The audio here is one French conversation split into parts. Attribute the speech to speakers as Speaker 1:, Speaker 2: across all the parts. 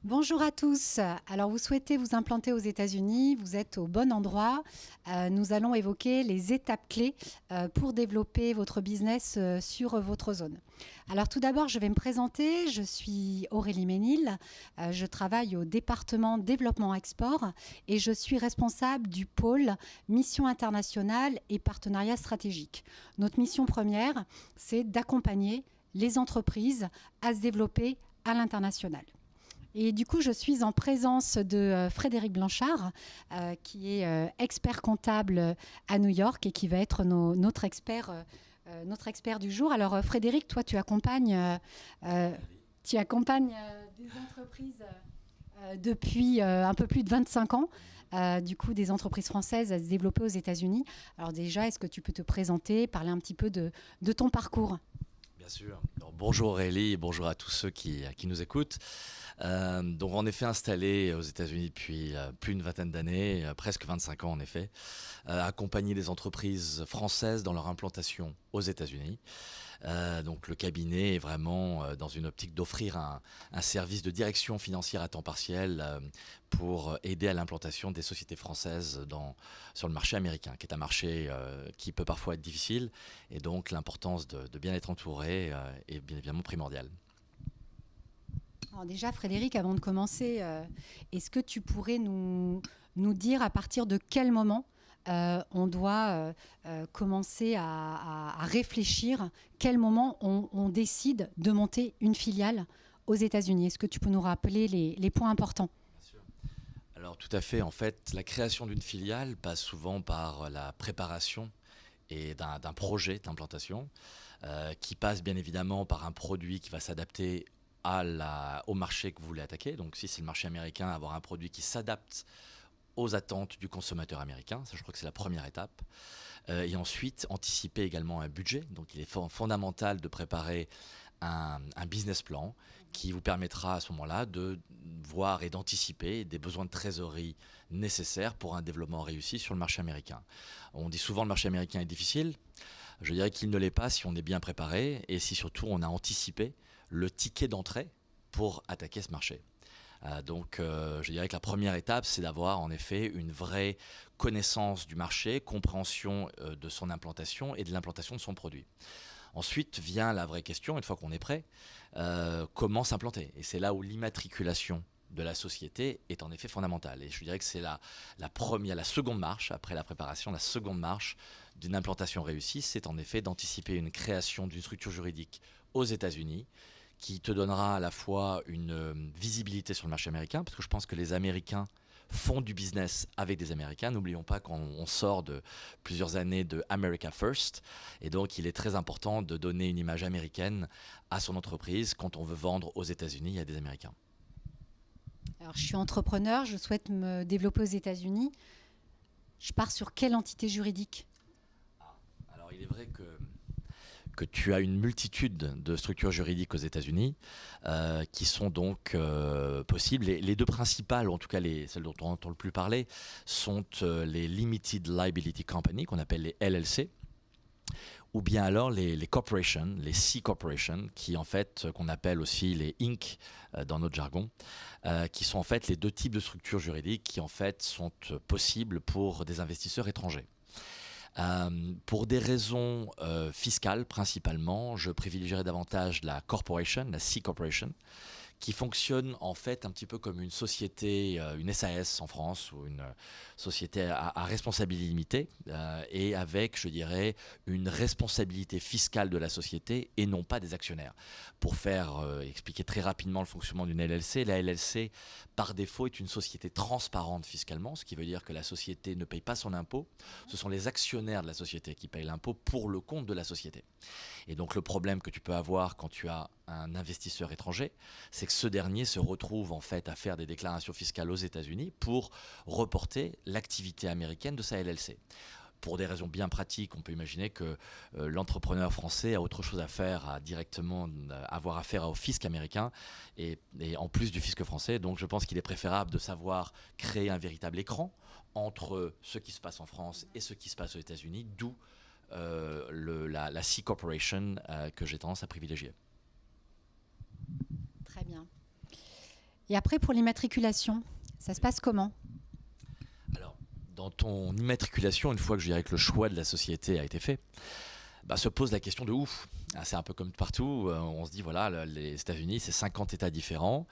Speaker 1: Bonjour à tous. Alors, vous souhaitez vous implanter aux États-Unis, vous êtes au bon endroit. Nous allons évoquer les étapes clés pour développer votre business sur votre zone. Alors, tout d'abord, je vais me présenter. Je suis Aurélie Ménil. Je travaille au département développement export et je suis responsable du pôle mission internationale et partenariat stratégique. Notre mission première, c'est d'accompagner les entreprises à se développer à l'international. Et du coup, je suis en présence de Frédéric Blanchard, qui est expert comptable à New York et qui va être notre expert du jour. Alors, Frédéric, toi, tu accompagnes des entreprises depuis un peu plus de 25 ans. Du coup, des entreprises françaises à se développer aux États-Unis. Alors déjà, est-ce que tu peux te présenter, parler un petit peu de ton parcours?
Speaker 2: Bien sûr. Donc, bonjour Aurélie et bonjour à tous ceux qui nous écoutent. Donc en effet installé aux États-Unis depuis plus d'une vingtaine d'années, presque 25 ans en effet, accompagner des entreprises françaises dans leur implantation aux États-Unis. Donc le cabinet est vraiment dans une optique d'offrir un service de direction financière à temps partiel pour aider à l'implantation des sociétés françaises sur le marché américain, qui est un marché qui peut parfois être difficile, et donc l'importance de bien être entouré est bien évidemment primordiale.
Speaker 1: Alors déjà, Frédéric, avant de commencer, est-ce que tu pourrais nous dire à partir de quel moment on doit commencer à réfléchir, quel moment on décide de monter une filiale aux États-Unis? Est-ce que tu peux nous rappeler les points importants?
Speaker 2: Bien sûr. Alors tout à fait, en fait, la création d'une filiale passe souvent par la préparation et d'un projet d'implantation qui passe bien évidemment par un produit qui va s'adapter au marché que vous voulez attaquer. Donc si c'est le marché américain, avoir un produit qui s'adapte aux attentes du consommateur américain. Ça, je crois que c'est la première étape. Et ensuite, anticiper également un budget. Donc il est fondamental de préparer un business plan qui vous permettra à ce moment-là de voir et d'anticiper des besoins de trésorerie nécessaires pour un développement réussi sur le marché américain. On dit souvent que le marché américain est difficile. Je dirais qu'il ne l'est pas si on est bien préparé et si surtout on a anticipé le ticket d'entrée pour attaquer ce marché. Je dirais que la première étape, c'est d'avoir en effet une vraie connaissance du marché, compréhension de son implantation et de l'implantation de son produit. Ensuite vient la vraie question, une fois qu'on est prêt, comment s'implanter? Et c'est là où l'immatriculation de la société est en effet fondamentale. Et je dirais que c'est la seconde marche, après la préparation, la seconde marche d'une implantation réussie, c'est en effet d'anticiper une création d'une structure juridique aux États-Unis qui te donnera à la fois une visibilité sur le marché américain, parce que je pense que les Américains font du business avec des Américains. N'oublions pas qu'on sort de plusieurs années de America First, et donc il est très important de donner une image américaine à son entreprise quand on veut vendre aux États-Unis à des Américains.
Speaker 1: Alors, je suis entrepreneur, je souhaite me développer aux États-Unis. Je pars sur quelle entité juridique?
Speaker 2: Alors il est vrai que tu as une multitude de structures juridiques aux États-Unis qui sont donc possibles. Les deux principales, ou en tout cas celles dont on entend le plus parler, sont les Limited Liability Company, qu'on appelle les LLC, ou bien alors les corporations, les C corporations, qui en fait, qu'on appelle aussi les Inc. Dans notre jargon, qui sont en fait les deux types de structures juridiques qui en fait sont possibles pour des investisseurs étrangers. Pour des raisons fiscales principalement, je privilégierais davantage la corporation, la C corporation, qui fonctionne en fait un petit peu comme une société, une SAS en France, ou une société à responsabilité limitée, et avec, je dirais, une responsabilité fiscale de la société et non pas des actionnaires. Pour expliquer très rapidement le fonctionnement d'une LLC, la LLC, par défaut, est une société transparente fiscalement, ce qui veut dire que la société ne paye pas son impôt. Ce sont les actionnaires de la société qui payent l'impôt pour le compte de la société. Et donc le problème que tu peux avoir quand tu as un investisseur étranger, c'est que ce dernier se retrouve en fait à faire des déclarations fiscales aux États-Unis pour reporter l'activité américaine de sa LLC. Pour des raisons bien pratiques, on peut imaginer que l'entrepreneur français a autre chose à faire, à directement avoir affaire au fisc américain et en plus du fisc français. Donc je pense qu'il est préférable de savoir créer un véritable écran entre ce qui se passe en France et ce qui se passe aux États-Unis, d'où la C Corporation que j'ai tendance à privilégier.
Speaker 1: Très bien. Et après, pour l'immatriculation, ça se passe comment?
Speaker 2: Alors, dans ton immatriculation, une fois que je dirais que le choix de la société a été fait, se pose la question de ouf. C'est un peu comme partout, on se dit voilà, les États-Unis, c'est 50 États différents.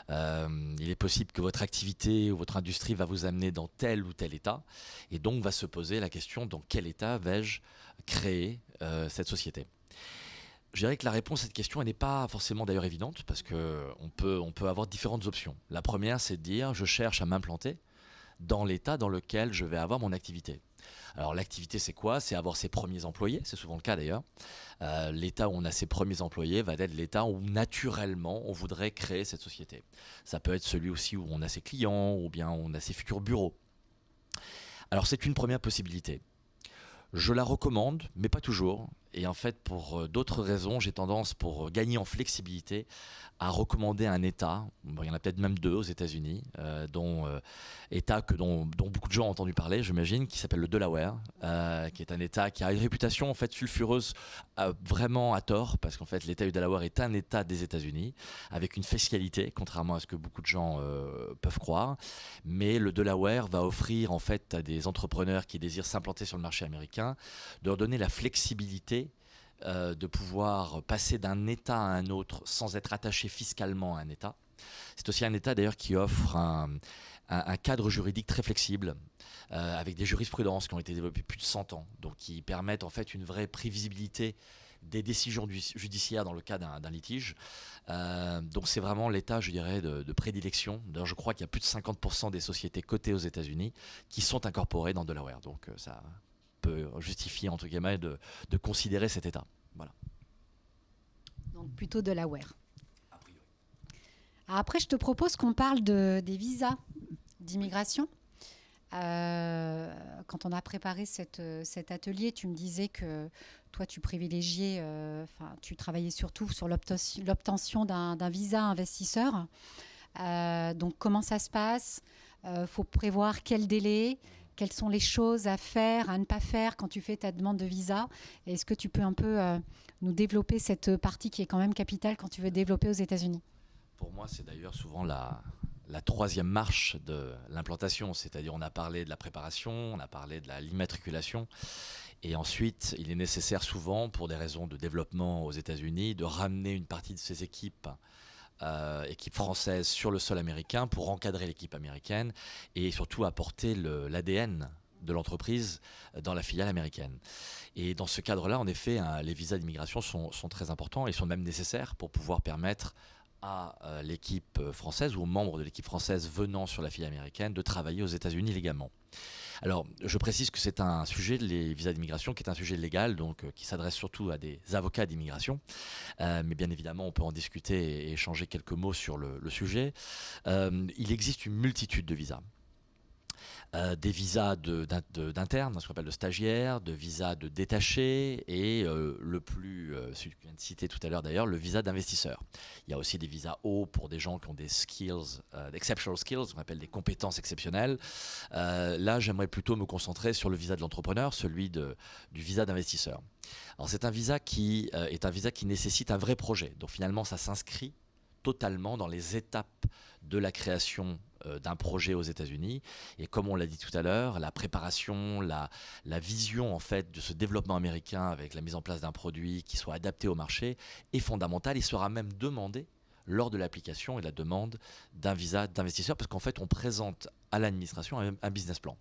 Speaker 2: Il est possible que votre activité ou votre industrie va vous amener dans tel ou tel État. Et donc va se poser la question, dans quel État vais-je créer cette société? Je dirais que la réponse à cette question, elle n'est pas forcément d'ailleurs évidente, parce qu'on peut avoir différentes options. La première, c'est de dire, je cherche à m'implanter dans l'état dans lequel je vais avoir mon activité. Alors l'activité, c'est quoi? C'est avoir ses premiers employés, c'est souvent le cas d'ailleurs. L'état où on a ses premiers employés va être l'état où naturellement on voudrait créer cette société. Ça peut être celui aussi où on a ses clients, ou bien on a ses futurs bureaux. Alors c'est une première possibilité. Je la recommande, mais pas toujours. Et en fait, pour d'autres raisons, j'ai tendance, pour gagner en flexibilité, à recommander un État, il y en a peut-être même 2 aux États-Unis, État dont beaucoup de gens ont entendu parler, j'imagine, qui s'appelle le Delaware, qui est un État qui a une réputation en fait sulfureuse, vraiment à tort, parce qu'en fait l'État du Delaware est un État des États-Unis, avec une fiscalité, contrairement à ce que beaucoup de gens peuvent croire. Mais le Delaware va offrir en fait à des entrepreneurs qui désirent s'implanter sur le marché américain, de leur donner la flexibilité de pouvoir passer d'un État à un autre sans être attaché fiscalement à un État. C'est aussi un État d'ailleurs qui offre un cadre juridique très flexible, avec des jurisprudences qui ont été développées plus de 100 ans, donc qui permettent en fait une vraie prévisibilité des décisions judiciaires dans le cas d'un litige. Donc c'est vraiment l'État, je dirais, de prédilection. D'ailleurs, je crois qu'il y a plus de 50% des sociétés cotées aux États-Unis qui sont incorporées dans Delaware. Donc ça peut justifier, entre guillemets, de considérer cet État. Voilà.
Speaker 1: Donc plutôt Delaware. Après, je te propose qu'on parle des visas d'immigration. Quand on a préparé cet atelier, tu me disais que toi, tu privilégiais, tu travaillais surtout sur l'obtention d'un visa investisseur. Donc, comment ça se passe? Faut prévoir quel délai? Quelles sont les choses à faire, à ne pas faire quand tu fais ta demande de visa? Est-ce que tu peux un peu nous développer cette partie qui est quand même capitale quand tu veux développer aux États-Unis?
Speaker 2: Pour moi, c'est d'ailleurs souvent la troisième marche de l'implantation, c'est-à-dire on a parlé de la préparation, on a parlé de l'immatriculation, et ensuite il est nécessaire souvent, pour des raisons de développement aux États-Unis, de ramener une partie de ces équipes françaises sur le sol américain pour encadrer l'équipe américaine et surtout apporter l'ADN de l'entreprise dans la filiale américaine. Et dans ce cadre-là, en effet, les visas d'immigration sont très importants et sont même nécessaires pour pouvoir permettre à l'équipe française ou aux membres de l'équipe française venant sur la filiale américaine de travailler aux États-Unis légalement. Alors, je précise que c'est un sujet, les visas d'immigration, qui est un sujet légal, donc qui s'adresse surtout à des avocats d'immigration. Mais bien évidemment, on peut en discuter et échanger quelques mots sur le sujet. Il existe une multitude de visas. Des visas d'internes, ce qu'on appelle de stagiaires, de visas de détachés et celui que je viens de citer tout à l'heure d'ailleurs, le visa d'investisseur. Il y a aussi des visas hauts pour des gens qui ont des skills, exceptional skills, on appelle des compétences exceptionnelles. Là, j'aimerais plutôt me concentrer sur le visa de l'entrepreneur, celui du visa d'investisseur. Alors c'est un visa qui est un visa qui nécessite un vrai projet. Donc finalement, ça s'inscrit totalement dans les étapes de la création d'un projet aux États-Unis. Et comme on l'a dit tout à l'heure, la préparation, la vision en fait de ce développement américain avec la mise en place d'un produit qui soit adapté au marché est fondamentale. Il sera même demandé lors de l'application et la demande d'un visa d'investisseur, parce qu'en fait, on présente à l'administration un business plan.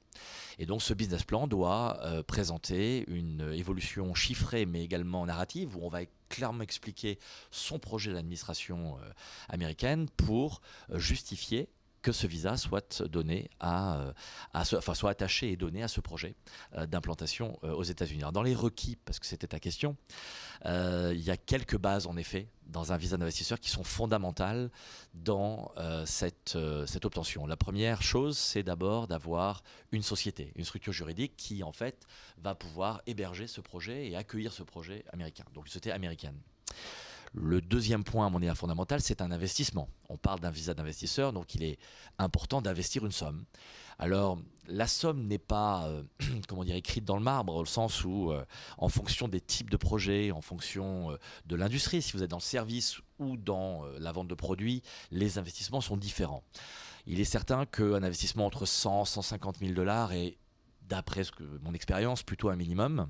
Speaker 2: Et donc, ce business plan doit présenter une évolution chiffrée, mais également narrative, où on va clairement expliquer son projet à l'administration américaine pour justifier que ce visa soit donné soit attaché et donné à ce projet d'implantation aux États-Unis. Alors dans les requis, parce que c'était ta question, il y a quelques bases en effet dans un visa d'investisseur qui sont fondamentales dans cette obtention. La première chose, c'est d'abord d'avoir une société, une structure juridique qui en fait va pouvoir héberger ce projet et accueillir ce projet américain, donc une société américaine. Le deuxième point, à mon avis fondamental, c'est un investissement. On parle d'un visa d'investisseur, donc il est important d'investir une somme. Alors, la somme n'est pas comment dire, écrite dans le marbre, au sens où, en fonction des types de projets, en fonction de l'industrie, si vous êtes dans le service ou dans la vente de produits, les investissements sont différents. Il est certain qu'un investissement entre 100 et 150 000 $ est, d'après mon expérience, plutôt un minimum.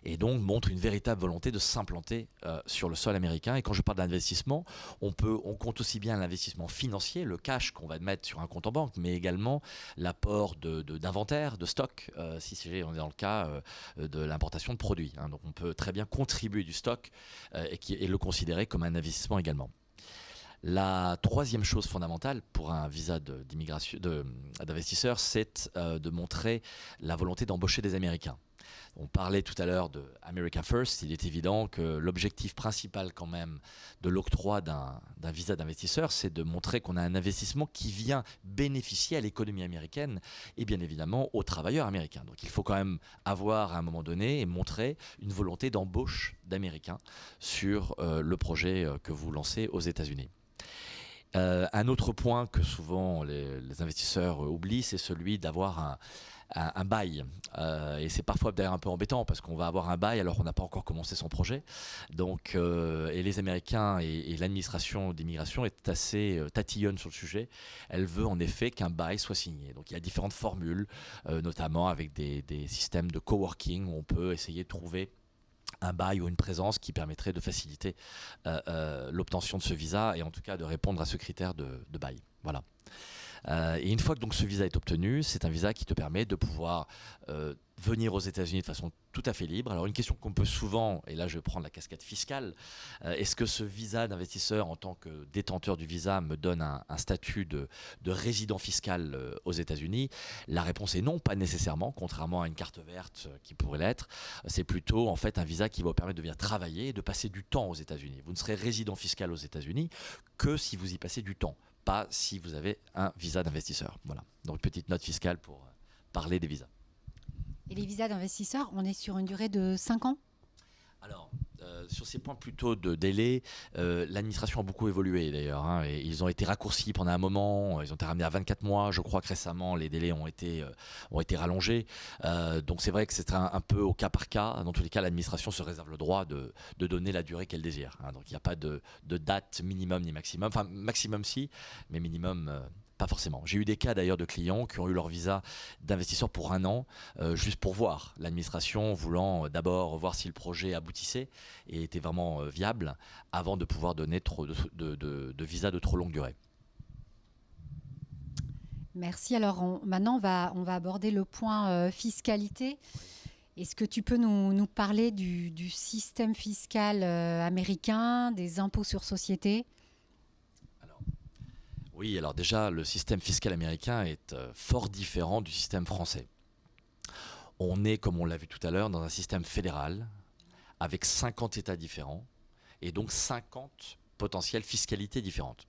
Speaker 2: Et donc montre une véritable volonté de s'implanter sur le sol américain. Et quand je parle d'investissement, on compte aussi bien l'investissement financier, le cash qu'on va mettre sur un compte en banque, mais également l'apport d'inventaire, de stock, si on est dans le cas de l'importation de produits. Hein. Donc on peut très bien contribuer du stock et le considérer comme un investissement également. La troisième chose fondamentale pour un visa d'investisseur, c'est de montrer la volonté d'embaucher des Américains. On parlait tout à l'heure de America First. Il est évident que l'objectif principal quand même de l'octroi d'un visa d'investisseur, c'est de montrer qu'on a un investissement qui vient bénéficier à l'économie américaine et bien évidemment aux travailleurs américains. Donc il faut quand même avoir à un moment donné et montrer une volonté d'embauche d'Américains sur le projet que vous lancez aux États-Unis. Un autre point que souvent les investisseurs oublient, c'est celui d'avoir un bail. Et c'est parfois d'ailleurs un peu embêtant parce qu'on va avoir un bail alors qu'on n'a pas encore commencé son projet. Donc, et les Américains et l'administration d'immigration est assez tatillonne sur le sujet. Elle veut en effet qu'un bail soit signé. Donc il y a différentes formules, notamment avec des systèmes de coworking où on peut essayer de trouver un bail ou une présence qui permettrait de faciliter l'obtention de ce visa et en tout cas de répondre à ce critère de bail. Voilà. Et une fois que donc ce visa est obtenu, c'est un visa qui te permet de pouvoir venir aux États-Unis de façon tout à fait libre. Alors une question qu'on peut souvent, et là je vais prendre la casquette fiscale, est-ce que ce visa d'investisseur en tant que détenteur du visa me donne un statut de résident fiscal aux États-Unis? La réponse est non, pas nécessairement, contrairement à une carte verte qui pourrait l'être. C'est plutôt en fait un visa qui va vous permettre de venir travailler et de passer du temps aux États-Unis. Vous ne serez résident fiscal aux États-Unis que si vous y passez du temps, pas si vous avez un visa d'investisseur. Voilà. Donc petite note fiscale pour parler des visas.
Speaker 1: Et les visas d'investisseurs, on est sur une durée de 5 ans?
Speaker 2: Alors, sur ces points plutôt de délai, l'administration a beaucoup évolué d'ailleurs. Hein, et ils ont été raccourcis pendant un moment, ils ont été ramenés à 24 mois. Je crois que récemment, les délais ont été rallongés. Donc c'est vrai que c'est un peu au cas par cas. Dans tous les cas, l'administration se réserve le droit de donner la durée qu'elle désire. Hein, donc il n'y a pas de date minimum ni maximum. Enfin, maximum si, mais minimum... pas forcément. J'ai eu des cas d'ailleurs de clients qui ont eu leur visa d'investisseur pour 1 an, juste pour voir. L'administration voulant d'abord voir si le projet aboutissait et était vraiment viable avant de pouvoir donner de visa de trop longue durée.
Speaker 1: Merci. Alors maintenant, on va aborder le point fiscalité. Est-ce que tu peux nous parler du système fiscal américain, des impôts sur société?
Speaker 2: Oui, alors déjà, le système fiscal américain est fort différent du système français. On est, comme on l'a vu tout à l'heure, dans un système fédéral avec 50 États différents et donc 50 potentielles fiscalités différentes.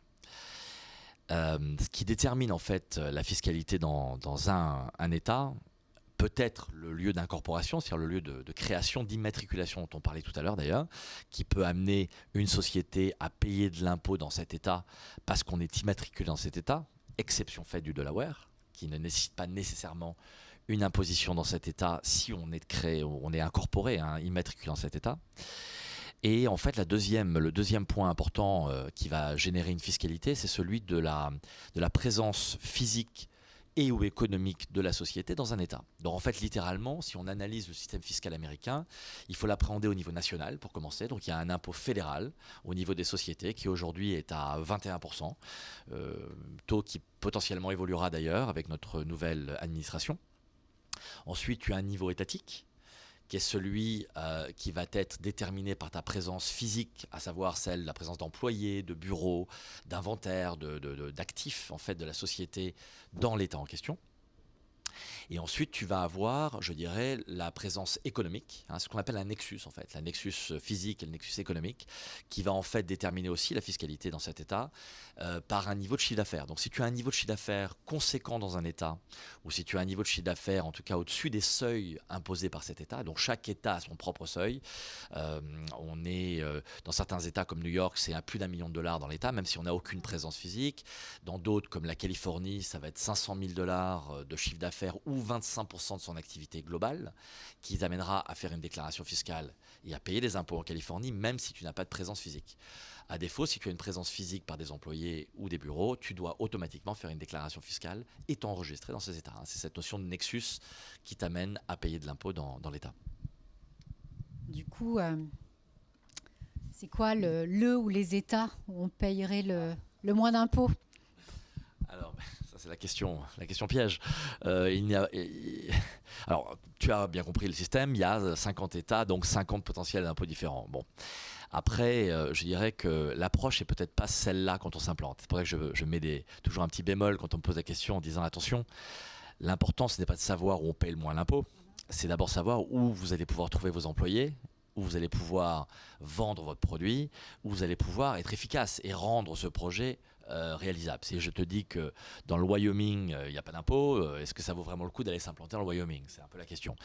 Speaker 2: Ce qui détermine en fait la fiscalité dans un État, peut-être le lieu d'incorporation, c'est-à-dire le lieu de création, d'immatriculation dont on parlait tout à l'heure d'ailleurs, qui peut amener une société à payer de l'impôt dans cet État parce qu'on est immatriculé dans cet État, exception faite du Delaware, qui ne nécessite pas nécessairement une imposition dans cet État si on est incorporé, hein, immatriculé dans cet État. Et en fait, le deuxième point important qui va générer une fiscalité, c'est celui de la présence physique et ou économique de la société dans un État. Donc en fait, littéralement, si on analyse le système fiscal américain, il faut l'appréhender au niveau national pour commencer. Donc il y a un impôt fédéral au niveau des sociétés qui aujourd'hui est à 21%, taux qui potentiellement évoluera d'ailleurs avec notre nouvelle administration. Ensuite, tu as un niveau étatique qui est celui qui va être déterminé par ta présence physique, à savoir la présence d'employés, de bureaux, d'inventaires, d'actifs en fait, de la société dans l'État en question. Et ensuite, tu vas avoir, je dirais, la présence économique, hein, ce qu'on appelle un nexus en fait, la nexus physique et le nexus économique, qui va en fait déterminer aussi la fiscalité dans cet État par un niveau de chiffre d'affaires. Donc si tu as un niveau de chiffre d'affaires conséquent dans un État, ou si tu as un niveau de chiffre d'affaires en tout cas au-dessus des seuils imposés par cet État, donc chaque État a son propre seuil, on est dans certains États comme New York, c'est à plus d'1 million de dollars dans l'État, même si on n'a aucune présence physique. Dans d'autres comme la Californie, ça va être 500 000 $ de chiffre d'affaires faire ou 25% de son activité globale, qui t'amènera à faire une déclaration fiscale et à payer des impôts en Californie, même si tu n'as pas de présence physique. À défaut, si tu as une présence physique par des employés ou des bureaux, tu dois automatiquement faire une déclaration fiscale et t'enregistrer dans ces États. C'est cette notion de nexus qui t'amène à payer de l'impôt dans l'État.
Speaker 1: Du coup, c'est quoi ou les États où on payerait le moins d'impôts?
Speaker 2: Alors, ça c'est la question piège. Alors, tu as bien compris le système, il y a 50 États, donc 50 potentiels d'impôts différents. Bon. Après, je dirais que l'approche n'est peut-être pas celle-là quand on s'implante. C'est pour ça que je mets toujours un petit bémol quand on me pose la question en disant attention, l'important ce n'est pas de savoir où on paye le moins l'impôt, c'est d'abord savoir où vous allez pouvoir trouver vos employés, où vous allez pouvoir vendre votre produit, où vous allez pouvoir être efficace et rendre ce projet réalisable. Si je te dis que dans le Wyoming, il n'y a pas d'impôt, est-ce que ça vaut vraiment le coup d'aller s'implanter dans le Wyoming? C'est un peu la question.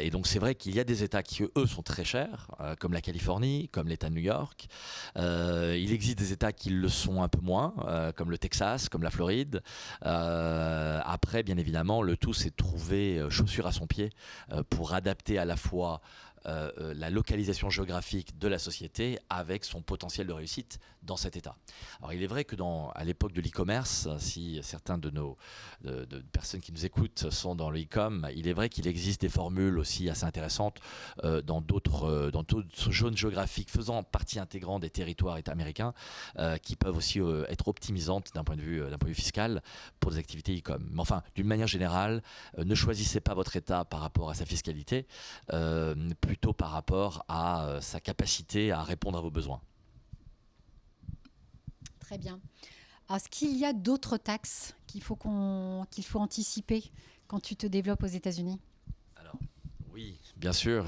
Speaker 2: Et donc c'est vrai qu'il y a des États qui, eux, sont très chers, comme la Californie, comme l'État de New York. Il existe des États qui le sont un peu moins, comme le Texas, comme la Floride. Après, bien évidemment, le tout, c'est de trouver chaussure à son pied pour adapter à la fois la localisation géographique de la société avec son potentiel de réussite dans cet État. Alors il est vrai que à l'époque de l'e-commerce, si certains de personnes qui nous écoutent sont dans le e-com, il est vrai qu'il existe des formules aussi assez intéressantes dans d'autres zones géographiques faisant partie intégrante des territoires américains qui peuvent aussi être optimisantes d'un point de vue fiscal pour des activités e-com. Mais enfin, d'une manière générale, ne choisissez pas votre État par rapport à sa fiscalité, plutôt par rapport à sa capacité à répondre à vos besoins.
Speaker 1: Très bien. Alors, est-ce qu'il y a d'autres taxes qu'il faut anticiper quand tu te développes aux États-Unis?
Speaker 2: Alors, oui, bien sûr,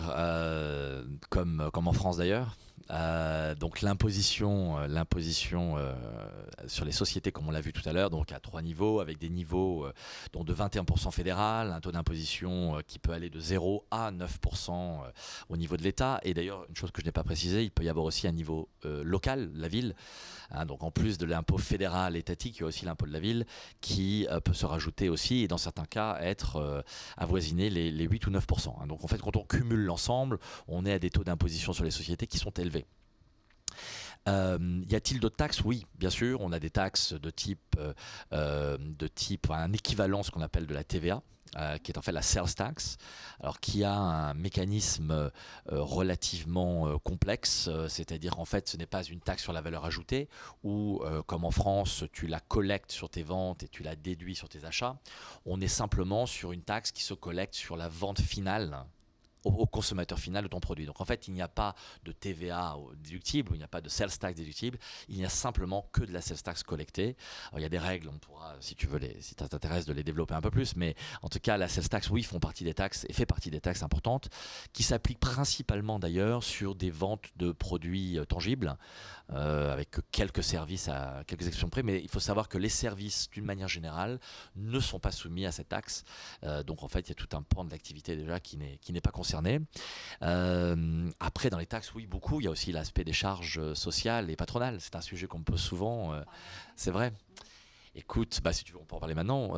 Speaker 2: comme en France d'ailleurs. Donc l'imposition sur les sociétés, comme on l'a vu tout à l'heure, donc à 3 niveaux, avec des niveaux dont de 21% fédéral, un taux d'imposition qui peut aller de 0 à 9% au niveau de l'État. Et d'ailleurs, une chose que je n'ai pas précisée, il peut y avoir aussi un niveau local, la ville. Donc en plus de l'impôt fédéral étatique, il y a aussi l'impôt de la ville qui peut se rajouter aussi et dans certains cas être avoisiner les 8 ou 9%. Donc en fait, quand on cumule l'ensemble, on est à des taux d'imposition sur les sociétés qui sont élevés. Y a-t-il d'autres taxes? Oui, bien sûr. On a des taxes de type un équivalent, ce qu'on appelle de la TVA. Qui est en fait la sales tax, alors qui a un mécanisme relativement complexe, c'est-à-dire en fait ce n'est pas une taxe sur la valeur ajoutée où comme en France tu la collectes sur tes ventes et tu la déduis sur tes achats. On est simplement sur une taxe qui se collecte sur la vente finale au consommateur final de ton produit. Donc en fait, il n'y a pas de TVA déductible, il n'y a pas de sales tax déductible, il n'y a simplement que de la sales tax collectée. Alors, il y a des règles, on pourra, si tu veux, si ça t'intéresse, de les développer un peu plus, mais en tout cas, la sales tax, oui, fait partie des taxes importantes, qui s'appliquent principalement d'ailleurs sur des ventes de produits tangibles, avec quelques services à quelques exceptions près, mais il faut savoir que les services, d'une manière générale, ne sont pas soumis à cette taxe. Donc en fait, il y a tout un pan de l'activité déjà qui n'est pas concerné. Après, dans les taxes, oui, beaucoup. Il y a aussi l'aspect des charges sociales et patronales. C'est un sujet qu'on me pose souvent. C'est vrai. Écoute, si tu veux, on peut en parler maintenant.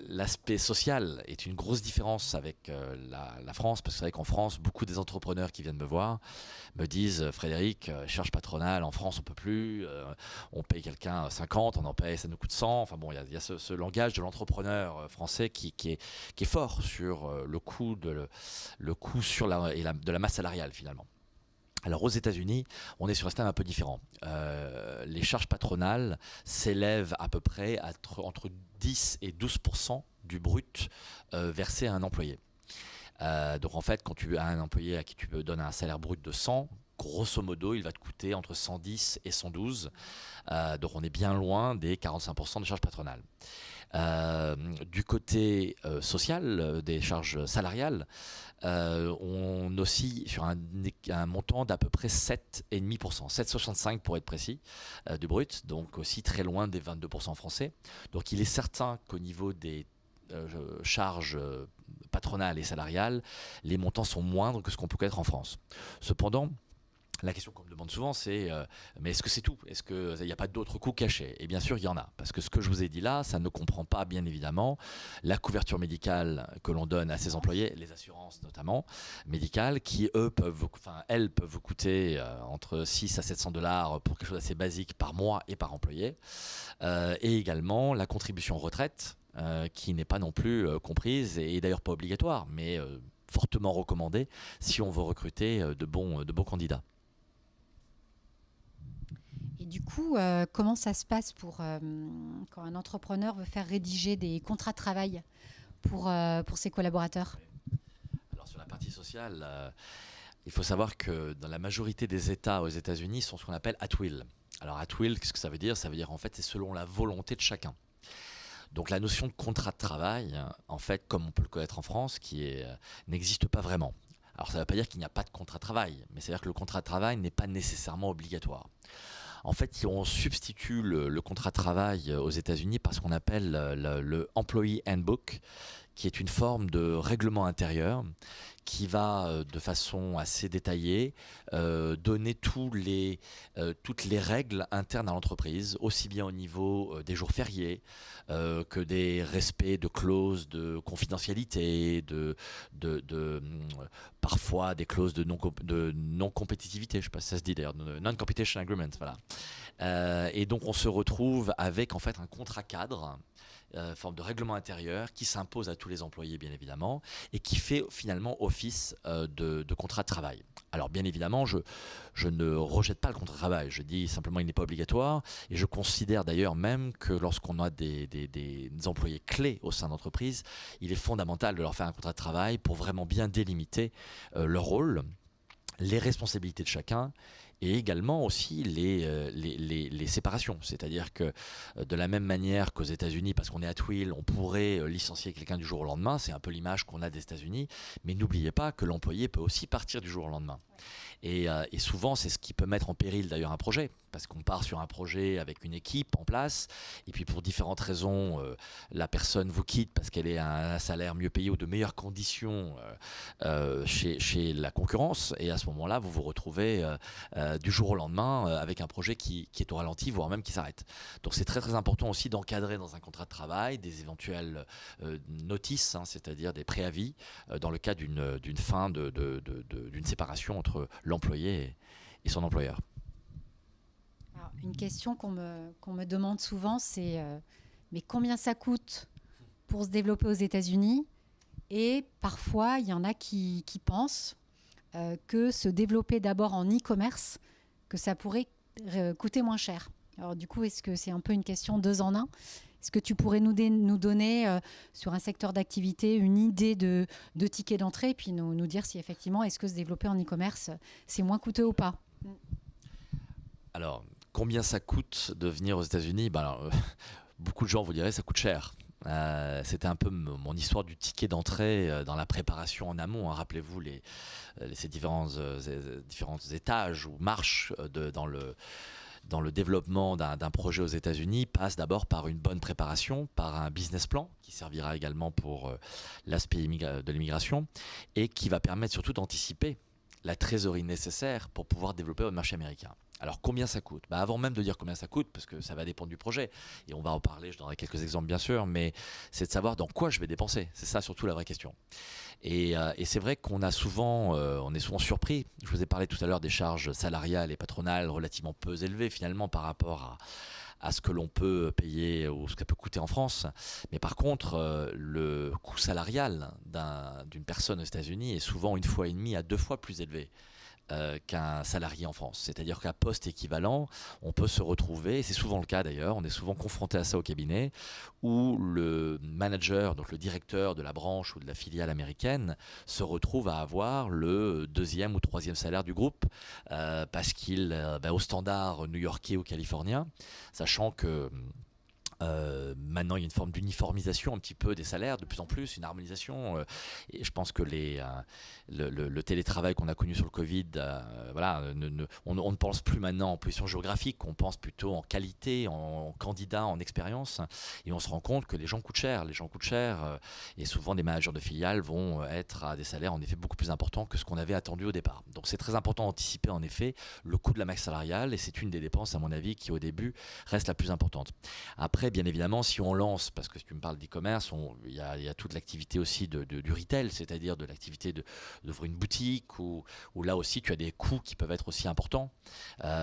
Speaker 2: L'aspect social est une grosse différence avec la France, parce que c'est vrai qu'en France, beaucoup des entrepreneurs qui viennent me voir me disent Frédéric, charge patronale, en France, on peut plus. On paye quelqu'un 50, on en paye, ça nous coûte 100. Enfin bon, il y a ce langage de l'entrepreneur français qui est fort sur le coût de la masse salariale finalement. Alors aux États-Unis, on est sur un système un peu différent. Les charges patronales s'élèvent à peu près entre 10 et 12% du brut versé à un employé. Donc en fait, quand tu as un employé à qui tu donnes un salaire brut de 100, grosso modo, il va te coûter entre 110 et 112. Donc on est bien loin des 45% de charges patronales. Du côté social, des charges salariales, on oscille sur un montant d'à peu près 7,5%, 7,65 pour être précis, du brut, donc aussi très loin des 22% français. Donc il est certain qu'au niveau des charges patronales et salariales, les montants sont moindres que ce qu'on peut connaître en France. Cependant, La question qu'on me demande souvent, c'est mais est-ce que c'est tout? Est-ce qu'il n'y a pas d'autres coûts cachés? Et bien sûr, il y en a. Parce que ce que je vous ai dit là, ça ne comprend pas, bien évidemment, la couverture médicale que l'on donne à ses employés, les assurances notamment, médicales, qui, elles peuvent vous coûter entre 6 à 700 dollars pour quelque chose d'assez basique par mois et par employé. Et également la contribution retraite, qui n'est pas non plus comprise et d'ailleurs pas obligatoire, mais fortement recommandée si on veut recruter de bons candidats.
Speaker 1: Et du coup, comment ça se passe quand un entrepreneur veut faire rédiger des contrats de travail pour ses collaborateurs?
Speaker 2: Alors sur la partie sociale, il faut savoir que dans la majorité des États aux États-Unis, sont ce qu'on appelle at will. Alors at will, qu'est-ce que ça veut dire? Ça veut dire en fait c'est selon la volonté de chacun. Donc la notion de contrat de travail, en fait, comme on peut le connaître en France, n'existe pas vraiment. Alors ça ne veut pas dire qu'il n'y a pas de contrat de travail, mais c'est-à-dire que le contrat de travail n'est pas nécessairement obligatoire. En fait, on substitue le contrat de travail aux États-Unis par ce qu'on appelle le Employee Handbook, qui est une forme de règlement intérieur qui va, de façon assez détaillée, donner toutes les règles internes à l'entreprise, aussi bien au niveau des jours fériés que des respects de clauses de confidentialité, parfois des clauses de non-compétitivité, je ne sais pas si ça se dit d'ailleurs, non-competition agreement, voilà. Et donc on se retrouve avec en fait un contrat cadre, forme de règlement intérieur qui s'impose à tous les employés bien évidemment et qui fait finalement office de contrat de travail. Alors bien évidemment, je ne rejette pas le contrat de travail, je dis simplement il n'est pas obligatoire et je considère d'ailleurs même que lorsqu'on a des employés clés au sein d'entreprise, il est fondamental de leur faire un contrat de travail pour vraiment bien délimiter leur rôle, les responsabilités de chacun et également aussi les séparations. C'est-à-dire que de la même manière qu'aux États-Unis, parce qu'on est at will, on pourrait licencier quelqu'un du jour au lendemain, c'est un peu l'image qu'on a des États-Unis, mais n'oubliez pas que l'employé peut aussi partir du jour au lendemain. Et souvent, c'est ce qui peut mettre en péril d'ailleurs un projet, parce qu'on part sur un projet avec une équipe en place, et puis pour différentes raisons, la personne vous quitte parce qu'elle est à un salaire mieux payé ou de meilleures conditions chez la concurrence, et à ce moment-là, vous vous retrouvez du jour au lendemain avec un projet qui est au ralenti, voire même qui s'arrête. Donc c'est très très important aussi d'encadrer dans un contrat de travail des éventuelles notices, c'est-à-dire des préavis dans le cas d'une fin d'une séparation entre l'employé et son employeur.
Speaker 1: Alors, une question qu'on me demande souvent, c'est mais combien ça coûte pour se développer aux États-Unis? Et parfois, il y en a qui pensent que se développer d'abord en e-commerce, que ça pourrait coûter moins cher. Alors du coup, est-ce que c'est un peu une question 2 en 1? Est-ce que tu pourrais nous donner sur un secteur d'activité une idée de ticket d'entrée et puis nous dire si effectivement, est-ce que se développer en e-commerce, c'est moins coûteux ou pas?
Speaker 2: Alors, combien ça coûte de venir aux États-Unis? Beaucoup de gens vous diraient que ça coûte cher. C'était un peu mon histoire du ticket d'entrée dans la préparation en amont. Rappelez-vous ces différents étages ou marches dans le développement d'un projet aux États-Unis passe d'abord par une bonne préparation, par un business plan qui servira également pour l'aspect de l'immigration et qui va permettre surtout d'anticiper la trésorerie nécessaire pour pouvoir développer votre marché américain. Alors combien ça coûte? Avant même de dire combien ça coûte, parce que ça va dépendre du projet, et on va en parler, je donnerai quelques exemples bien sûr, mais c'est de savoir dans quoi je vais dépenser. C'est ça surtout la vraie question. Et c'est vrai qu'on est souvent surpris. Je vous ai parlé tout à l'heure des charges salariales et patronales relativement peu élevées finalement par rapport à ce que l'on peut payer ou ce que ça peut coûter en France. Mais par contre, le coût salarial d'une personne aux États-Unis est souvent 1,5 fois à 2 fois plus élevé qu'un salarié en France. C'est-à-dire qu'à poste équivalent, on peut se retrouver, et c'est souvent le cas d'ailleurs, on est souvent confronté à ça au cabinet, où le manager, donc le directeur de la branche ou de la filiale américaine, se retrouve à avoir le 2e ou 3e salaire du groupe, parce qu'il, au standard new-yorkais ou californien, sachant que Maintenant, il y a une forme d'uniformisation un petit peu des salaires, de plus en plus, une harmonisation. Et je pense que le télétravail qu'on a connu sur le Covid, voilà, on ne pense plus maintenant en position géographique, on pense plutôt en qualité, en candidat, en expérience. Et on se rend compte que les gens coûtent cher. Les gens coûtent cher. Et souvent, des managers de filiales vont être à des salaires en effet beaucoup plus importants que ce qu'on avait attendu au départ. Donc c'est très important d'anticiper en effet le coût de la masse salariale. Et c'est une des dépenses, à mon avis, qui au début reste la plus importante. Après, bien évidemment, si on lance, parce que si tu me parles d'e-commerce, il y a toute l'activité aussi du retail, c'est-à-dire de l'activité d'ouvrir une boutique, où là aussi tu as des coûts qui peuvent être aussi importants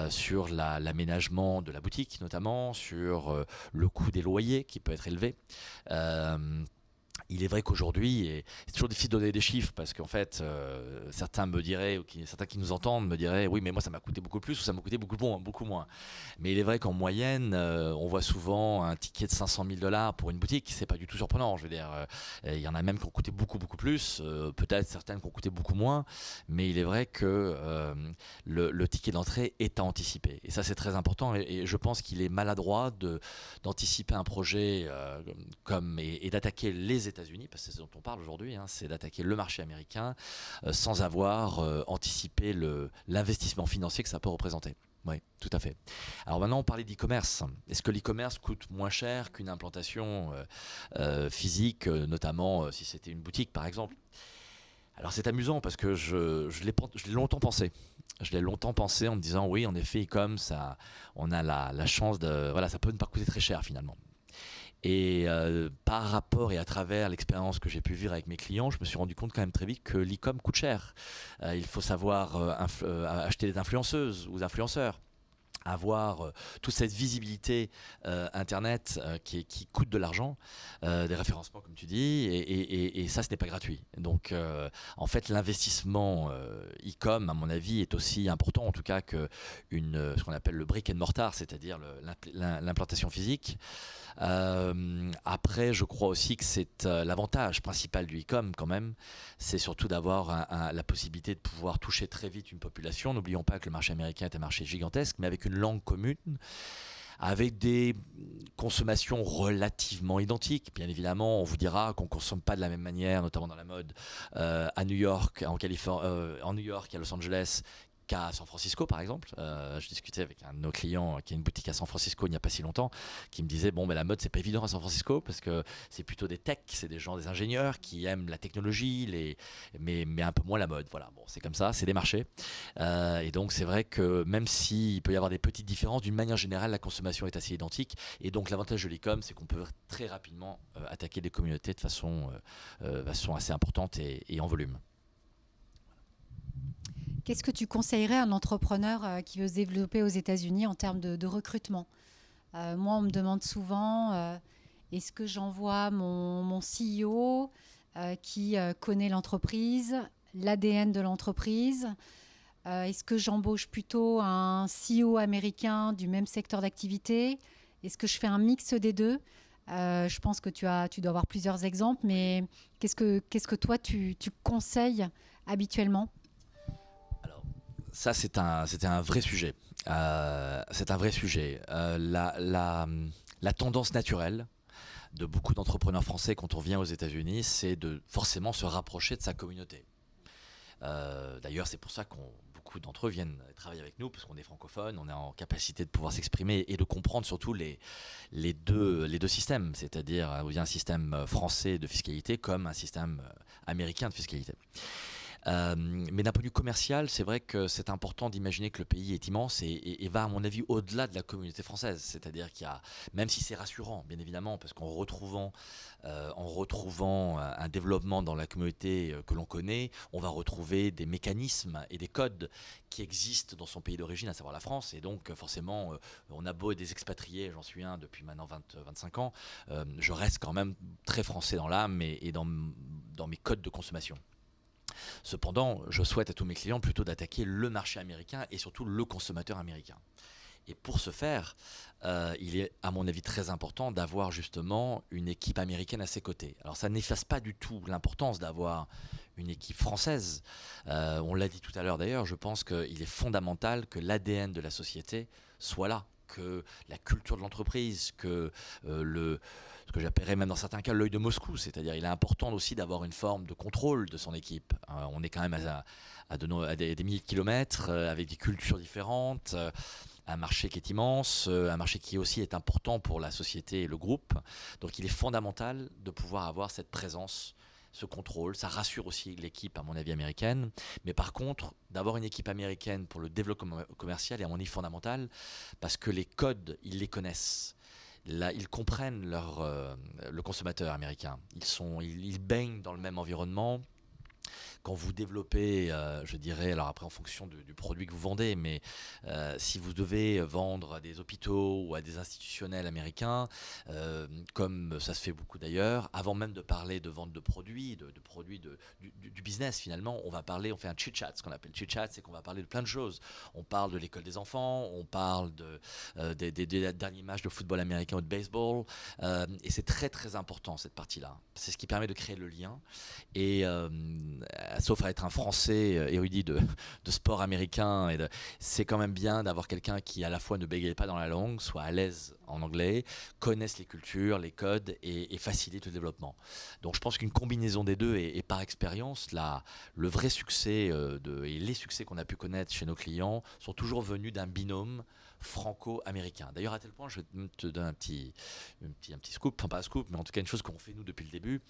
Speaker 2: sur l'aménagement de la boutique notamment, sur le coût des loyers qui peut être élevé. Il est vrai qu'aujourd'hui, et c'est toujours difficile de donner des chiffres parce qu'en fait, certains me diraient, certains qui nous entendent me diraient, oui, mais moi ça m'a coûté beaucoup plus ou ça m'a coûté beaucoup moins. Mais il est vrai qu'en moyenne, on voit souvent un ticket de 500 000 $ pour une boutique. C'est pas du tout surprenant. Je veux dire, il y en a même qui ont coûté beaucoup plus. Peut-être certaines qui ont coûté beaucoup moins. Mais il est vrai que le ticket d'entrée est à anticiper. Et ça, c'est très important. Et je pense qu'il est maladroit d'anticiper un projet et d'attaquer les États-Unis, parce que c'est ce dont on parle aujourd'hui, c'est d'attaquer le marché américain sans avoir anticipé l'investissement financier que ça peut représenter. Oui, tout à fait. Alors maintenant, on parlait d'e-commerce. Est-ce que l'e-commerce coûte moins cher qu'une implantation physique, notamment si c'était une boutique par exemple? Alors c'est amusant parce que je l'ai longtemps pensé. Je l'ai longtemps pensé en me disant oui, en effet, e-com, on a la chance de... Voilà, ça peut ne pas coûter très cher finalement. Et par rapport et à travers l'expérience que j'ai pu vivre avec mes clients, je me suis rendu compte quand même très vite que l'e-com coûte cher. Il faut savoir acheter des influenceuses ou des influenceurs, avoir toute cette visibilité internet qui coûte de l'argent, des référencements comme tu dis, et ça ce n'est pas gratuit. Donc en fait l'investissement e-com à mon avis est aussi important en tout cas que ce qu'on appelle le brick and mortar, c'est-à-dire l'implantation physique. Après je crois aussi que c'est l'avantage principal du e-com quand même, c'est surtout d'avoir la possibilité de pouvoir toucher très vite une population. N'oublions pas que le marché américain est un marché gigantesque, mais avec une langue commune, avec des consommations relativement identiques. Bien évidemment, on vous dira qu'on ne consomme pas de la même manière, notamment dans la mode, à New York, en New York, à Los Angeles, qu'à San Francisco par exemple. Je discutais avec un de nos clients qui a une boutique à San Francisco il n'y a pas si longtemps, qui me disait bon, mais la mode c'est pas évident à San Francisco parce que c'est plutôt des techs, c'est des gens, des ingénieurs qui aiment la technologie, mais un peu moins la mode. Voilà, bon, c'est comme ça, c'est des marchés. Et donc c'est vrai que même s'il peut y avoir des petites différences, d'une manière générale la consommation est assez identique. Et donc l'avantage de l'e-com, c'est qu'on peut très rapidement attaquer des communautés de façon assez importante et en volume.
Speaker 1: Qu'est-ce que tu conseillerais à un entrepreneur qui veut se développer aux États-Unis en termes de recrutement? Moi, on me demande souvent, est-ce que j'envoie mon CEO qui connaît l'entreprise, l'ADN de l'entreprise? Est-ce que j'embauche plutôt un CEO américain du même secteur d'activité? Est-ce que je fais un mix des deux? Je pense que tu dois avoir plusieurs exemples, mais qu'est-ce que toi, tu conseilles habituellement?
Speaker 2: Ça, c'est un vrai sujet. C'est un vrai sujet. La tendance naturelle de beaucoup d'entrepreneurs français quand on vient aux États-Unis, c'est de forcément se rapprocher de sa communauté. D'ailleurs, c'est pour ça que beaucoup d'entre eux viennent travailler avec nous, parce qu'on est francophone, on est en capacité de pouvoir s'exprimer et de comprendre surtout les deux systèmes, c'est-à-dire un système français de fiscalité comme un système américain de fiscalité. Mais d'un point de vue commercial, c'est vrai que c'est important d'imaginer que le pays est immense et va, à mon avis, au-delà de la communauté française. C'est-à-dire qu'il y a, même si c'est rassurant, bien évidemment, parce qu'en retrouvant un développement dans la communauté que l'on connaît, on va retrouver des mécanismes et des codes qui existent dans son pays d'origine, à savoir la France. Et donc, forcément, on a beau être des expatriés, j'en suis un depuis maintenant 25 ans, je reste quand même très français dans l'âme et dans mes codes de consommation. Cependant, je souhaite à tous mes clients plutôt d'attaquer le marché américain et surtout le consommateur américain. Et pour ce faire, il est à mon avis très important d'avoir justement une équipe américaine à ses côtés. Alors ça n'efface pas du tout l'importance d'avoir une équipe française. On l'a dit tout à l'heure d'ailleurs, je pense qu'il est fondamental que l'ADN de la société soit là, que la culture de l'entreprise, que ce que j'appellerais même dans certains cas l'œil de Moscou, c'est-à-dire il est important aussi d'avoir une forme de contrôle de son équipe. On est quand même à des milliers de kilomètres, avec des cultures différentes, un marché qui est immense, un marché qui aussi est important pour la société et le groupe. Donc il est fondamental de pouvoir avoir cette présence, ce contrôle. Ça rassure aussi l'équipe, à mon avis, américaine. Mais par contre, d'avoir une équipe américaine pour le développement commercial est, à mon avis, fondamental, parce que les codes, ils les connaissent. Là, ils comprennent le consommateur américain. Ils baignent dans le même environnement. Quand vous développez, je dirais, alors après en fonction du produit que vous vendez, mais si vous devez vendre à des hôpitaux ou à des institutionnels américains, comme ça se fait beaucoup d'ailleurs, avant même de parler de vente de produits, du business finalement, on fait un chit-chat. Ce qu'on appelle chit-chat, c'est qu'on va parler de plein de choses. On parle de l'école des enfants, on parle des derniers matchs de football américain ou de baseball, et c'est très très important cette partie-là. C'est ce qui permet de créer le lien. Et sauf à être un Français érudit de sport américain, c'est quand même bien d'avoir quelqu'un qui à la fois ne bégaye pas dans la langue, soit à l'aise en anglais, connaisse les cultures, les codes et facilite le développement. Donc je pense qu'une combinaison des deux et par expérience, le vrai succès et les succès qu'on a pu connaître chez nos clients sont toujours venus d'un binôme franco-américain. D'ailleurs, à tel point, je vais te donner un petit scoop, enfin pas un scoop, mais en tout cas une chose qu'on fait nous depuis le début.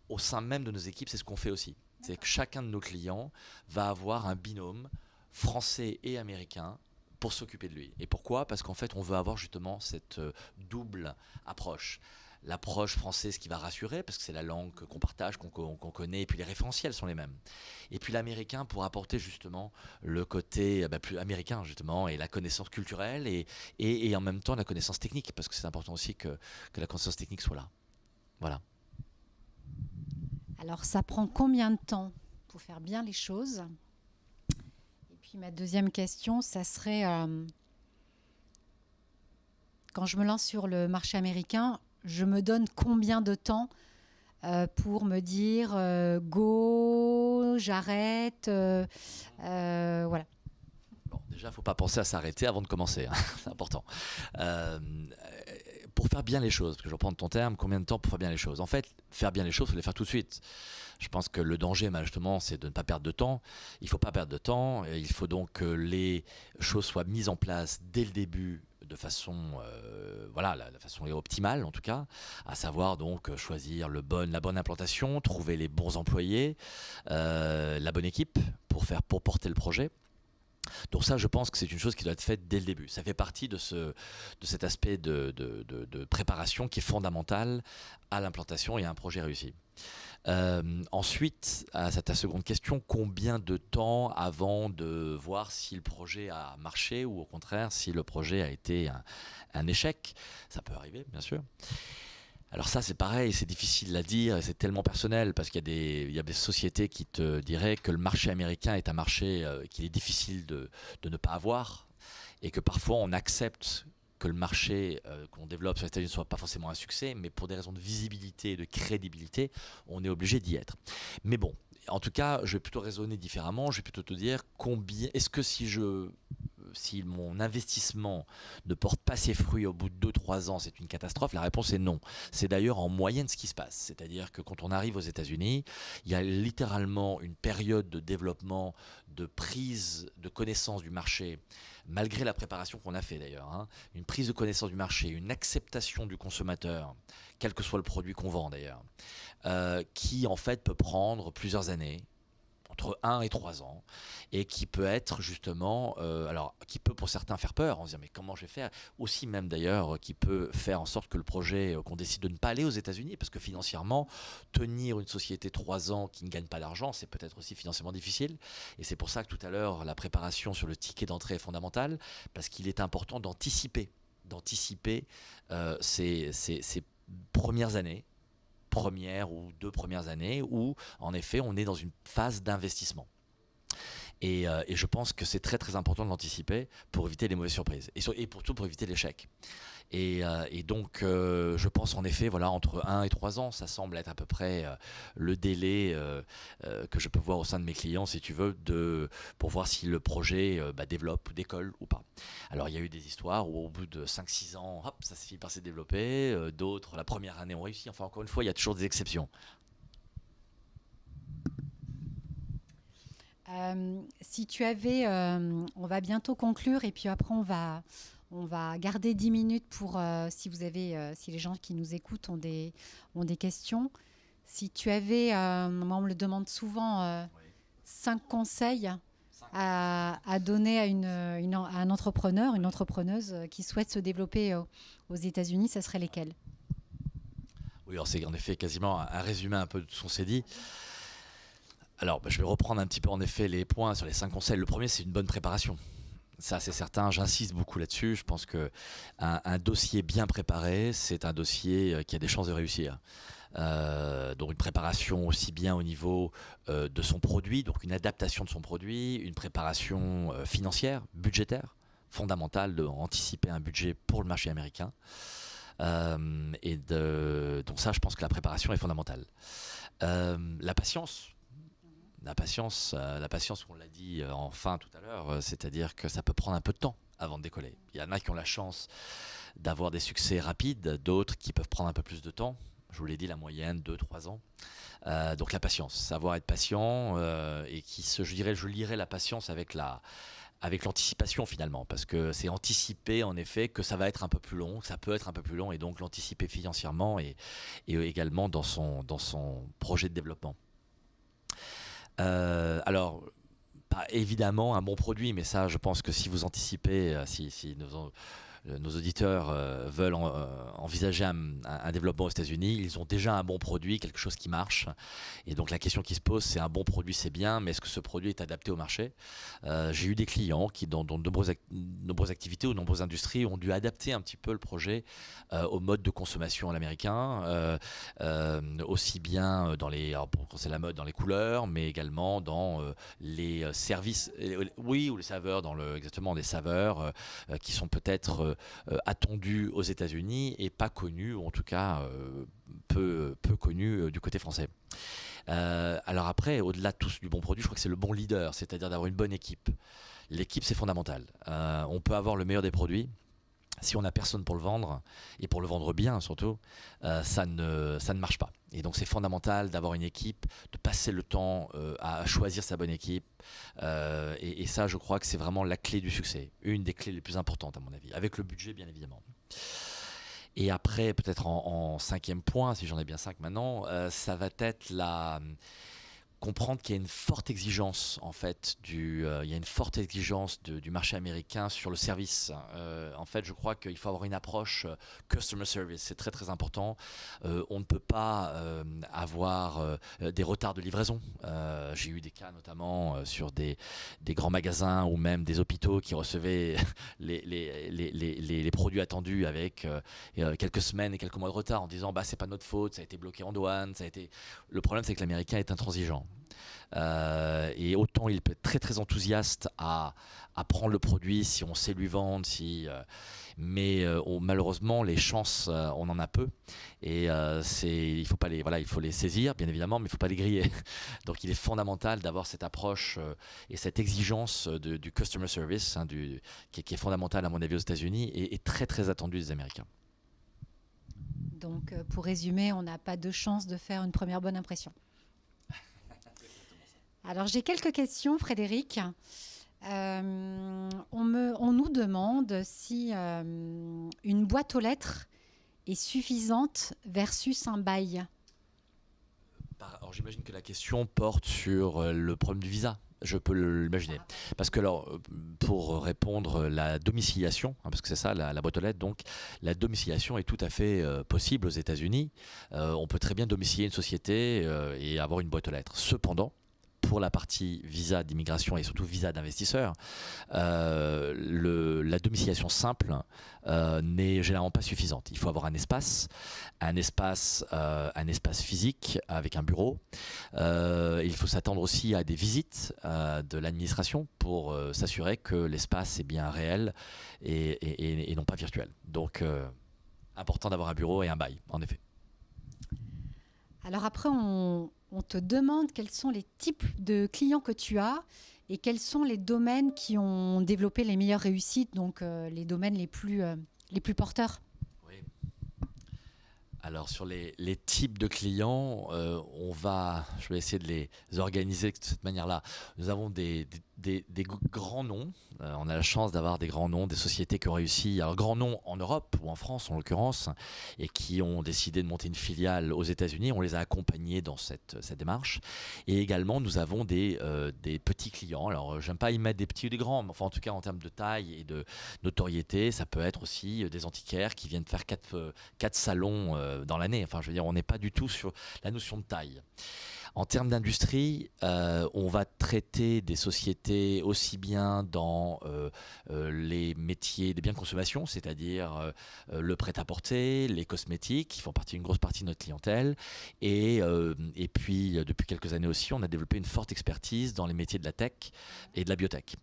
Speaker 2: Au sein même de nos équipes, c'est ce qu'on fait aussi. C'est que chacun de nos clients va avoir un binôme français et américain pour s'occuper de lui. Et pourquoi ? Parce qu'en fait, on veut avoir justement cette double approche. L'approche française qui va rassurer, parce que c'est la langue qu'on partage, qu'on connaît, et puis les référentiels sont les mêmes. Et puis l'américain pour apporter justement le côté plus américain, justement, et la connaissance culturelle, et en même temps la connaissance technique, parce que c'est important aussi que la connaissance technique soit là. Voilà.
Speaker 1: Alors, ça prend combien de temps pour faire bien les choses ? Et puis, ma deuxième question, ça serait, quand je me lance sur le marché américain, je me donne combien de temps pour me dire go, j'arrête, voilà.
Speaker 2: Bon, déjà, il ne faut pas penser à s'arrêter avant de commencer, hein. C'est important. Pour faire bien les choses, parce que je reprends ton terme, combien de temps pour faire bien les choses ? En fait, faire bien les choses, il faut les faire tout de suite. Je pense que le danger, justement, c'est de ne pas perdre de temps. Il ne faut pas perdre de temps. Il faut donc que les choses soient mises en place dès le début de façon, la façon optimale en tout cas, à savoir donc choisir la bonne implantation, trouver les bons employés, la bonne équipe pour porter le projet. Donc ça, je pense que c'est une chose qui doit être faite dès le début. Ça fait partie de cet aspect de préparation qui est fondamental à l'implantation et à un projet réussi. Ensuite, à ta seconde question, combien de temps avant de voir si le projet a marché ou au contraire si le projet a été un échec ? Ça peut arriver, bien sûr. Alors ça, c'est pareil, c'est difficile à dire, c'est tellement personnel parce qu'il y a des sociétés qui te diraient que le marché américain est un marché qu'il est difficile de ne pas avoir et que parfois on accepte que le marché qu'on développe sur les États-Unis ne soit pas forcément un succès, mais pour des raisons de visibilité et de crédibilité, on est obligé d'y être. Mais bon, en tout cas, je vais plutôt raisonner différemment, je vais plutôt te dire est-ce que si mon investissement ne porte pas ses fruits au bout de 2-3 ans, c'est une catastrophe ? La réponse est non. C'est d'ailleurs en moyenne ce qui se passe. C'est-à-dire que quand on arrive aux États-Unis, il y a littéralement une période de développement, de prise de connaissance du marché, malgré la préparation qu'on a fait d'ailleurs, hein, une prise de connaissance du marché, une acceptation du consommateur, quel que soit le produit qu'on vend d'ailleurs, qui en fait peut prendre plusieurs années, entre 1 et 3 ans, et qui peut être justement, qui peut pour certains faire peur, en se disant mais comment je vais faire ? Aussi même d'ailleurs, qui peut faire en sorte que le projet, qu'on décide de ne pas aller aux États-Unis, parce que financièrement, tenir une société 3 ans qui ne gagne pas d'argent, c'est peut-être aussi financièrement difficile, et c'est pour ça que tout à l'heure, la préparation sur le ticket d'entrée est fondamentale, parce qu'il est important d'anticiper ces premières années, première ou 2 premières années où en effet on est dans une phase d'investissement. Et je pense que c'est très très important de l'anticiper pour éviter les mauvaises surprises et surtout pour éviter l'échec. Et donc, je pense en effet, voilà, entre 1 et 3 ans, ça semble être à peu près le délai que je peux voir au sein de mes clients, si tu veux, pour voir si le projet développe ou décolle ou pas. Alors, il y a eu des histoires où au bout de 5-6 ans, hop, ça s'est fini par se développer. D'autres, la première année, ont réussi. Enfin, encore une fois, il y a toujours des exceptions.
Speaker 1: Si tu avais, on va bientôt conclure et puis après on va garder 10 minutes pour si vous avez, si les gens qui nous écoutent ont des questions. Si tu avais, moi on me le demande souvent,
Speaker 2: Oui.
Speaker 1: 5 conseils à donner à un entrepreneur, une entrepreneuse qui souhaite se développer aux États-Unis, ça serait lesquels?
Speaker 2: Oui, alors c'est en effet quasiment un résumé un peu de ce qu'on s'est dit. Alors, je vais reprendre un petit peu en effet les points sur les 5 conseils. Le premier, c'est une bonne préparation. Ça, c'est certain, j'insiste beaucoup là-dessus. Je pense qu'un dossier bien préparé, c'est un dossier qui a des chances de réussir. Donc une préparation aussi bien au niveau de son produit, donc une adaptation de son produit, une préparation financière, budgétaire, fondamentale d'anticiper un budget pour le marché américain. Donc ça, je pense que la préparation est fondamentale. La patience. La patience, on l'a dit enfin tout à l'heure, c'est-à-dire que ça peut prendre un peu de temps avant de décoller. Il y en a qui ont la chance d'avoir des succès rapides, d'autres qui peuvent prendre un peu plus de temps. Je vous l'ai dit, la moyenne, 2-3 ans. Donc la patience, savoir être patient je lirais la patience avec l'anticipation finalement, parce que c'est anticiper en effet que ça va être un peu plus long, que ça peut être un peu plus long, et donc l'anticiper financièrement et également dans son projet de développement. Alors, pas évidemment un bon produit, mais ça, je pense que si vous anticipez, si nos auditeurs veulent envisager un développement aux États-Unis, ils ont déjà un bon produit, quelque chose qui marche. Et donc la question qui se pose, c'est un bon produit, c'est bien, mais est-ce que ce produit est adapté au marché? J'ai eu des clients qui, dans de nombreuses activités ou de nombreuses industries, ont dû adapter un petit peu le projet au mode de consommation à l'américain, aussi bien quand c'est la mode, dans les couleurs, mais également dans les services, oui, ou les saveurs, exactement des saveurs qui sont peut-être attendues aux États-Unis et pas connues, ou en tout cas peu connues du côté français. Alors après, au-delà de tout du bon produit, je crois que c'est le bon leader, c'est-à-dire d'avoir une bonne équipe. L'équipe, c'est fondamental. On peut avoir le meilleur des produits. Si on n'a personne pour le vendre, et pour le vendre bien surtout, ça ne marche pas. Et donc c'est fondamental d'avoir une équipe, de passer le temps à choisir sa bonne équipe. Et ça, je crois que c'est vraiment la clé du succès. Une des clés les plus importantes à mon avis, avec le budget bien évidemment. Et après, peut-être en 5e point, si j'en ai bien 5 maintenant, ça va être comprendre qu'il y a une forte exigence en fait il y a une forte exigence du marché américain sur le service. En fait, je crois qu'il faut avoir une approche customer service, c'est très très important. On ne peut pas avoir des retards de livraison. J'ai eu des cas notamment sur des grands magasins ou même des hôpitaux qui recevaient les produits attendus avec quelques semaines et quelques mois de retard en disant c'est pas notre faute, ça a été bloqué en douane, Le problème, c'est que l'américain est intransigeant. Et autant il peut être très très enthousiaste à prendre le produit si on sait lui vendre, mais malheureusement les chances on en a peu, et il faut les saisir bien évidemment, mais il ne faut pas les griller. Donc il est fondamental d'avoir cette approche et cette exigence du customer service qui est fondamentale à mon avis aux États-Unis et très très attendue des Américains.
Speaker 1: Donc pour résumer, on n'a pas de chance de faire une première bonne impression. Alors j'ai quelques questions, Frédéric. On nous demande si une boîte aux lettres est suffisante versus un bail.
Speaker 2: Alors j'imagine que la question porte sur le problème du visa. Je peux l'imaginer. Parce que pour répondre, la domiciliation, parce que c'est ça la boîte aux lettres, donc la domiciliation est tout à fait possible aux États-Unis. On peut très bien domicilier une société et avoir une boîte aux lettres. Cependant, pour la partie visa d'immigration et surtout visa d'investisseur, la domiciliation simple n'est généralement pas suffisante. Il faut avoir un espace physique avec un bureau. Il faut s'attendre aussi à des visites de l'administration pour s'assurer que l'espace est bien réel et non pas virtuel. Donc, important d'avoir un bureau et un bail, en effet.
Speaker 1: Alors après, on te demande quels sont les types de clients que tu as et quels sont les domaines qui ont développé les meilleures réussites, donc les domaines les plus porteurs.
Speaker 2: Oui. Alors sur les types de clients, je vais essayer de les organiser de cette manière-là. Nous avons des grands noms. On a la chance d'avoir des grands noms, des sociétés qui ont réussi, alors grands noms en Europe ou en France en l'occurrence, et qui ont décidé de monter une filiale aux États-Unis. On les a accompagnés dans cette démarche. Et également, nous avons des petits clients. Alors, j'aime pas y mettre des petits ou des grands, mais enfin, en tout cas, en termes de taille et de notoriété, ça peut être aussi des antiquaires qui viennent faire 4 salons dans l'année. Enfin, je veux dire, on n'est pas du tout sur la notion de taille. En termes d'industrie, on va traiter des sociétés aussi bien dans les métiers des biens de consommation, c'est-à-dire le prêt-à-porter, les cosmétiques, qui font une grosse partie de notre clientèle. Et puis, depuis quelques années aussi, on a développé une forte expertise dans les métiers de la tech et de la biotech.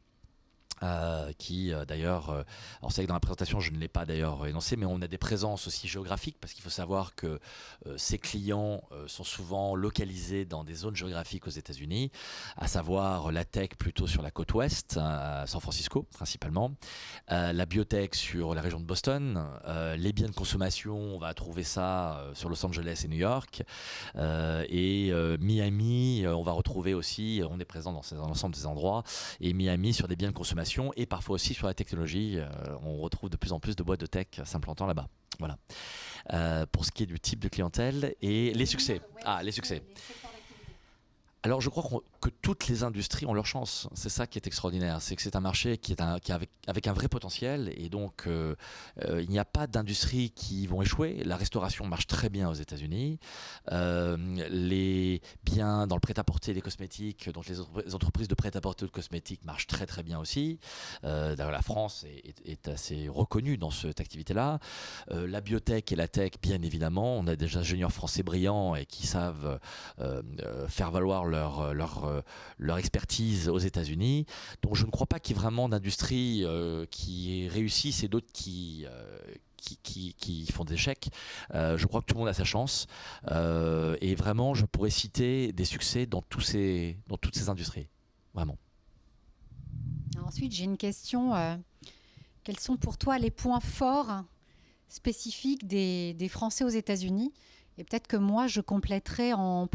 Speaker 2: Qui d'ailleurs, alors c'est vrai que dans la présentation je ne l'ai pas d'ailleurs énoncé, mais on a des présences aussi géographiques parce qu'il faut savoir que ces clients sont souvent localisés dans des zones géographiques aux États-Unis, à savoir la tech plutôt sur la côte ouest, à San Francisco principalement, la biotech sur la région de Boston, les biens de consommation, on va trouver ça sur Los Angeles et New York, et Miami, on va retrouver aussi, on est présent dans l'ensemble des endroits, et Miami sur des biens de consommation et parfois aussi sur la technologie. On retrouve de plus en plus de boîtes de tech s'implantant là-bas. Voilà. Pour ce qui est du type de clientèle et les succès. Les succès. Alors je crois que toutes les industries ont leur chance. C'est ça qui est extraordinaire. C'est que c'est un marché qui est avec un vrai potentiel. Et donc il n'y a pas d'industries qui vont échouer. La restauration marche très bien aux États-Unis. Les biens dans le prêt-à-porter, les cosmétiques, donc les entreprises de prêt-à-porter ou de cosmétiques marchent très très bien aussi. D'ailleurs la France est assez reconnue dans cette activité-là. La biotech et la tech, bien évidemment. On a des ingénieurs français brillants et qui savent faire valoir leur expertise aux États-Unis. Donc je ne crois pas qu'il y ait vraiment d'industrie qui réussissent et d'autres qui font des échecs. Je crois que tout le monde a sa chance. Et vraiment, je pourrais citer des succès dans toutes ces industries. Vraiment.
Speaker 1: Ensuite, j'ai une question. Quels sont pour toi les points forts spécifiques des Français aux États-Unis ? Et peut-être que moi, je compléterai en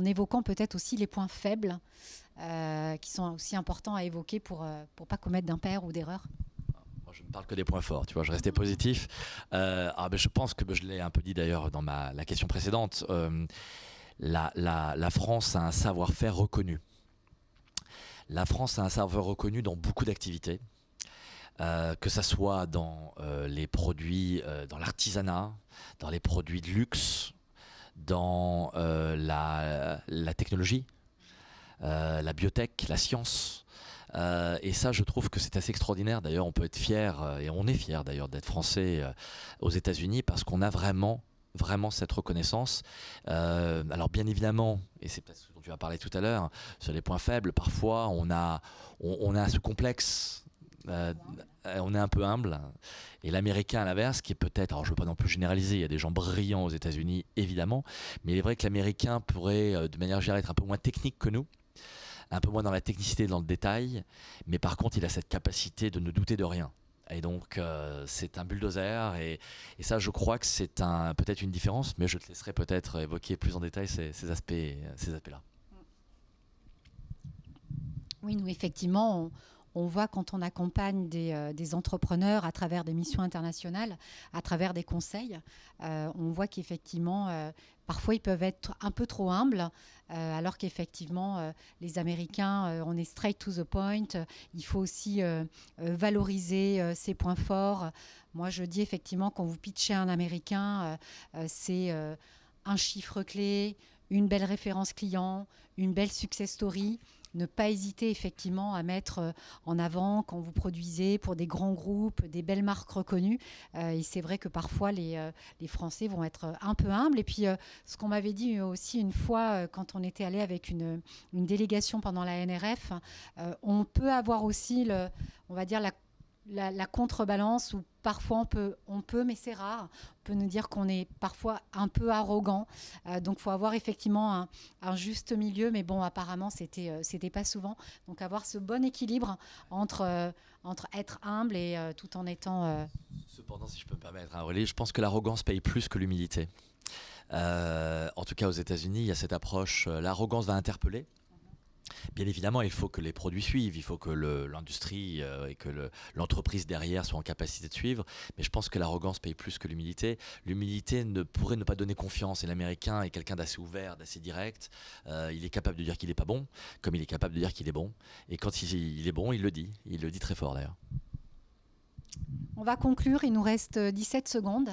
Speaker 1: évoquant peut-être aussi les points faibles qui sont aussi importants à évoquer pour ne pas commettre d'impairs ou d'erreurs.
Speaker 2: Moi, je ne parle que des points forts, tu vois, je restais positif. Je pense que je l'ai un peu dit d'ailleurs dans la question précédente. La France a un savoir-faire reconnu. La France a un savoir reconnu dans beaucoup d'activités. Que ça soit dans les produits, dans l'artisanat, dans les produits de luxe, dans la technologie, la biotech, la science. Et ça, je trouve que c'est assez extraordinaire. D'ailleurs, on peut être fier, et on est fier d'ailleurs d'être français aux États-Unis parce qu'on a vraiment cette reconnaissance. Alors bien évidemment, et c'est peut-être ce dont tu as parlé tout à l'heure, sur les points faibles, parfois on a ce complexe. On est un peu humble, et l'américain à l'inverse qui est peut-être, alors je ne veux pas non plus généraliser, il y a des gens brillants aux États-Unis évidemment, mais il est vrai que l'américain pourrait de manière générale être un peu moins technique que nous, un peu moins dans la technicité, dans le détail, mais par contre il a cette capacité de ne douter de rien. Et donc c'est un bulldozer, et ça je crois que c'est peut-être une différence, mais je te laisserai peut-être évoquer plus en détail ces aspects-là.
Speaker 1: Oui, nous effectivement, on voit quand on accompagne des entrepreneurs à travers des missions internationales, à travers des conseils, on voit qu'effectivement, parfois ils peuvent être un peu trop humbles, alors qu'effectivement, les Américains, on est straight to the point. Il faut aussi valoriser ses points forts. Moi, je dis effectivement, quand vous pitchez un Américain, c'est un chiffre clé, une belle référence client, une belle success story. Ne pas hésiter effectivement à mettre en avant quand vous produisez pour des grands groupes, des belles marques reconnues. Et c'est vrai que parfois les Français vont être un peu humbles. Et puis ce qu'on m'avait dit aussi une fois quand on était allé avec une délégation pendant la NRF, on peut avoir aussi, on va dire, la contrebalance où parfois on peut, mais c'est rare, on peut nous dire qu'on est parfois un peu arrogant. Donc il faut avoir effectivement un juste milieu, mais bon, apparemment, c'était pas souvent. Donc avoir ce bon équilibre entre être humble et tout en étant...
Speaker 2: Cependant, si je peux me permettre, Aurélie, je pense que l'arrogance paye plus que l'humilité. En tout cas, aux États-Unis, il y a cette approche, l'arrogance va interpeller. Bien évidemment, il faut que les produits suivent, il faut que l'industrie et que l'entreprise derrière soient en capacité de suivre, mais je pense que l'arrogance paye plus que l'humilité. L'humilité pourrait ne pas donner confiance, et l'Américain est quelqu'un d'assez ouvert, d'assez direct. Il est capable de dire qu'il n'est pas bon, comme il est capable de dire qu'il est bon. Et quand il est bon, il le dit très fort d'ailleurs.
Speaker 1: On va conclure, il nous reste 17 secondes.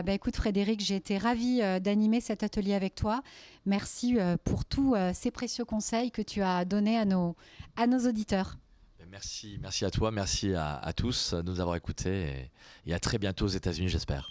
Speaker 1: Écoute Frédéric, j'ai été ravie d'animer cet atelier avec toi. Merci pour tous ces précieux conseils que tu as donnés à nos auditeurs.
Speaker 2: Merci à toi, merci à tous de nous avoir écoutés et à très bientôt aux États-Unis, j'espère.